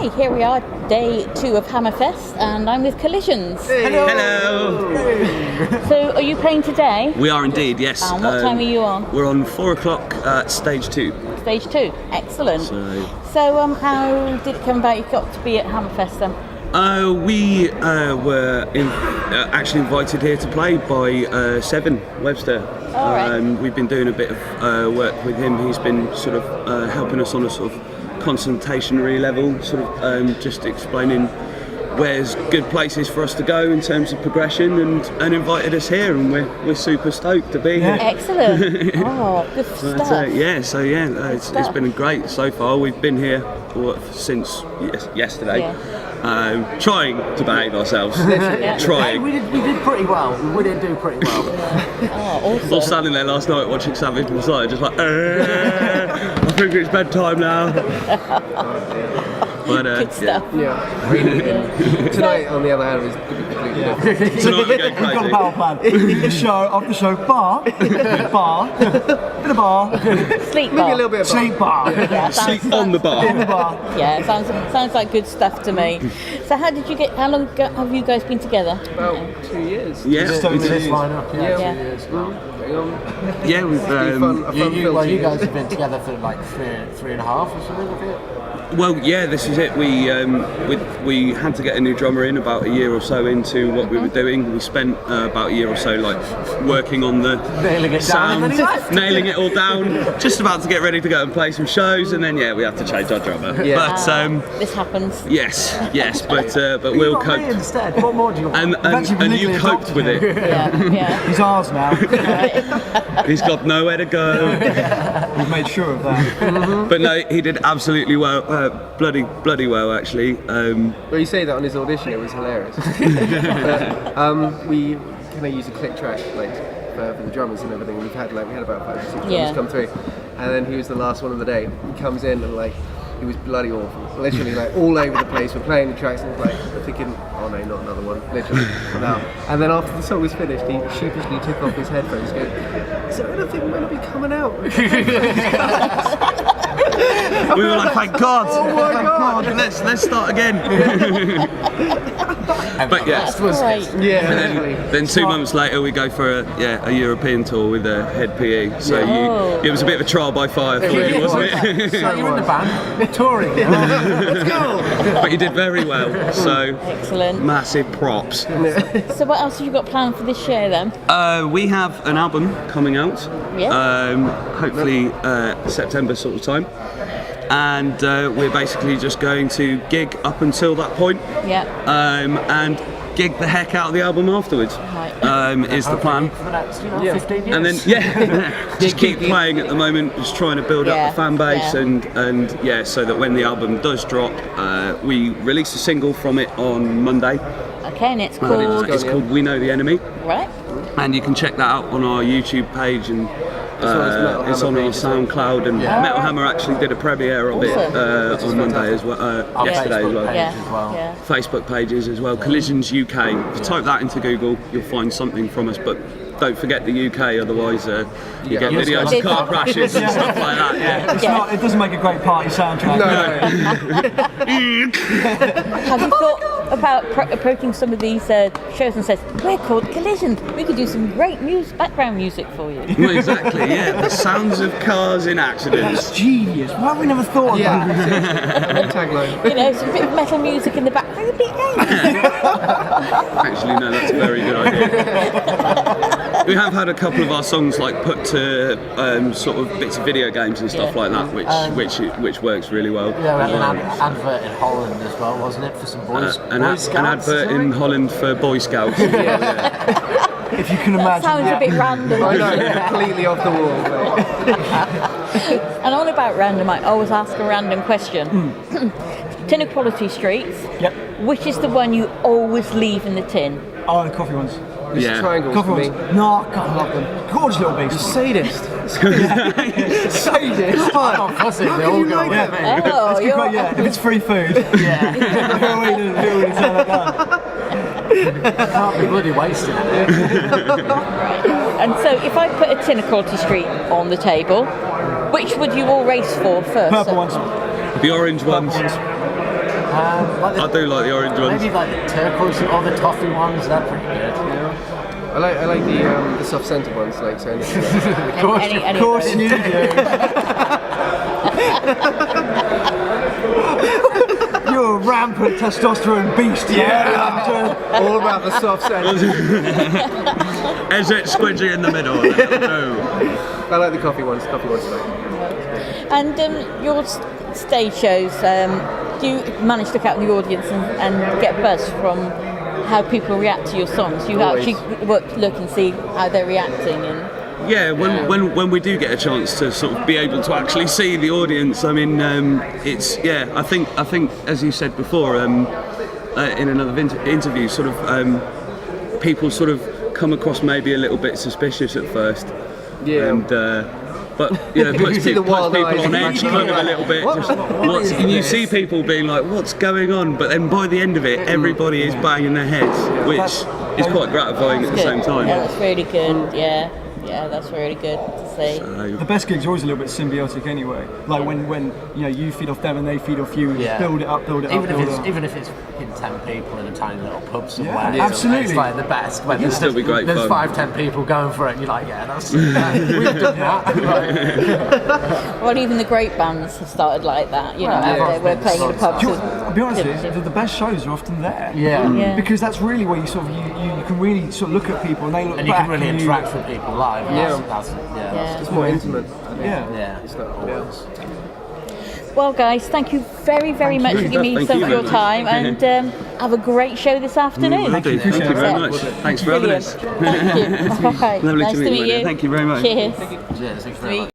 Hey, here we are, day 2 of HAMMERFEST, and I'm with Collisions. Hello. Hello. So, are you playing today? We are indeed, yes. And what time are you on? We're on 4 o'clock at stage 2. Stage 2, excellent. So, how did it come about you got to be at HAMMERFEST then? We were actually invited here to play by Seven Webster. All right. We've been doing a bit of work with him. He's been sort of helping us on a sort of consultationary level, sort of just explaining where's good places for us to go in terms of progression, and invited us here, and we're super stoked to be here. Excellent. Oh, good stuff. It's been great so far. We've been here since yesterday. Trying to behave ourselves. Trying. We did pretty well. We did do pretty well. Oh, awesome. I was standing there last night watching Savage Messiah, just like, I think it's bedtime now. But, good stuff. Yeah. Tonight, on the other hand, is going to be completely different. Tonight we're going We've got a crazy. battle plan. The show, off the show, bar, bit of bar, Sleep Maybe bar. a little bit of sleep bar. Yeah, Sleep on the bar. In the bar. Yeah, sounds like good stuff to me. So, how long have you guys been together? about 2 years. Yeah, Just over we this do. lineup, Yeah. 2 years now. Yeah, we've. A fun You film. guys have been together for like three and a half or something, I think. Well, yeah, this is it. We had to get a new drummer in about a year or so into what we were doing. We spent about a year or so like working on the Nailing it down, sound, and then he left. nailing it all down, just about to get ready to go and play some shows, and then we had to change our drummer. Yeah. But This happens. yes, but Will got me coped, instead. What more do you want? and you coped with it. Yeah. He's ours now. He's got nowhere to go. We've made sure of that. But no, he did absolutely well, bloody well actually. Well, you say that on his audition, it was hilarious. We kind of use a click track like for the drummers and everything. We had about 5 or 6 drummers come through, and then he was the last one of the day. He comes in and he was bloody awful, literally all over the place. We're playing the tracks and we're thinking, oh no, not another one, literally. No. And then after the song was finished, he sheepishly took off his headphones, going, "Is there anything going to be coming out?" We were like, thank God! Oh my God! Let's start again. But That's great. Yeah, And literally. then 2 months later we go for a European tour with Head PE. So it was a bit of a trial by fire for you, wasn't it? So you're in the band, touring. Let's go! But you did very well. So Excellent. massive props. So, what else have you got planned for this year then? We have an album coming out. Yeah. Hopefully September sort of time. And we're basically just going to gig up until that point. Yeah. And gig the heck out of the album afterwards. Right. Is the plan. For the next 15 years. And then just keep playing at the moment, just trying to build up the fan base, and so that when the album does drop, we release a single from it on Monday. Okay, and it's called. It's called We Know the Enemy, Right. and you can check that out on our YouTube page, and Metal it's on Hammer our page as well. SoundCloud, and Metal Hammer actually did a premiere of it Awesome. on Monday as well, yesterday as well. Yeah. Facebook pages as well, Collisions UK. If you type that into Google, you'll find something from us, but don't forget the UK, otherwise you get videos of car crashes and stuff like that. It's not, it doesn't make a great party soundtrack. Have you thought about approaching some of these shows and says, we're called Collisions, we could do some great background music for you? Well, exactly, the sounds of cars in accidents. That's genius. Why have we never thought of that? Tagline. You know, some bit of metal music in the background would be nice. Actually, no, that's a very good idea. We have had a couple of our songs put to sort of bits of video games and stuff like that, which works really well. Yeah, we had an advert in Holland as well, wasn't it, for some boys? An advert in Holland for Boy Scouts. If you can That imagine. sounds a bit random. I know, completely off the wall. And on about random, I always ask a random question. Tin of Quality Streets. Yep. Which is the one you always leave in the tin? Oh, the coffee ones. It's triangles Coffee for ones. me. No, God, I love them. Gorgeous little beasts. Sadist. Sadist. Oh, fussy, they all go. Yeah. Oh, It's good, you're... if it's free food. Yeah. Who are we to turn that down? Can't be bloody wasting it. And so if I put a Tin of Quality Street on the table, which would you all race for first? Purple ones. The orange ones. I do like the orange ones. Maybe like the turquoise or the toffee ones. They're pretty good. I like the soft scented ones, like so. Of course, Any Of course you do. You're a rampant testosterone beast. Yeah. All about the soft scent. Is it squidgy in the middle? No. I like the coffee ones. Coffee ones. And your stage shows, do you manage to look out in the audience and get buzz from how people react to your songs? You Always. actually look and see how they're reacting and. Yeah, when we do get a chance to sort of be able to actually see the audience, I mean, it's I think as you said before in another interview, sort of people sort of come across maybe a little bit suspicious at first, and but puts see the people wild eyes on edge kind of a little bit. And you see people being like, "What's going on?" But then by the end of it, everybody is banging their heads, which is quite gratifying at the same time. Yeah, that's really good. Yeah, that's really good to see. The best gigs are always a little bit symbiotic anyway. Like when you feed off them and they feed off you. Yeah. Build it up. Even if it's fucking 10 people in a tiny little pub somewhere. Yeah, absolutely. It's like the best. When It'd still be great there's fun. 5-10 people going for it, and you're like, yeah, that's we've done that. Right. Well, even the great bands have started like that. We're playing in a pub. I'll be honest with you, the best shows are often there. Yeah. Because that's really where you sort of you can really sort of look at people and they look And you back can really and interact with people live. That's It's more intimate. Yeah. It's not always. Well, guys, thank you very, very much for giving me Thank some you of your very time, much. and have a great show this afternoon. Will do. Thank you very much. Thanks for having Brilliant. us. Thank you. All right. Lovely nice to meet you. you. Thank you very much. Cheers. Cheers. Thanks very much.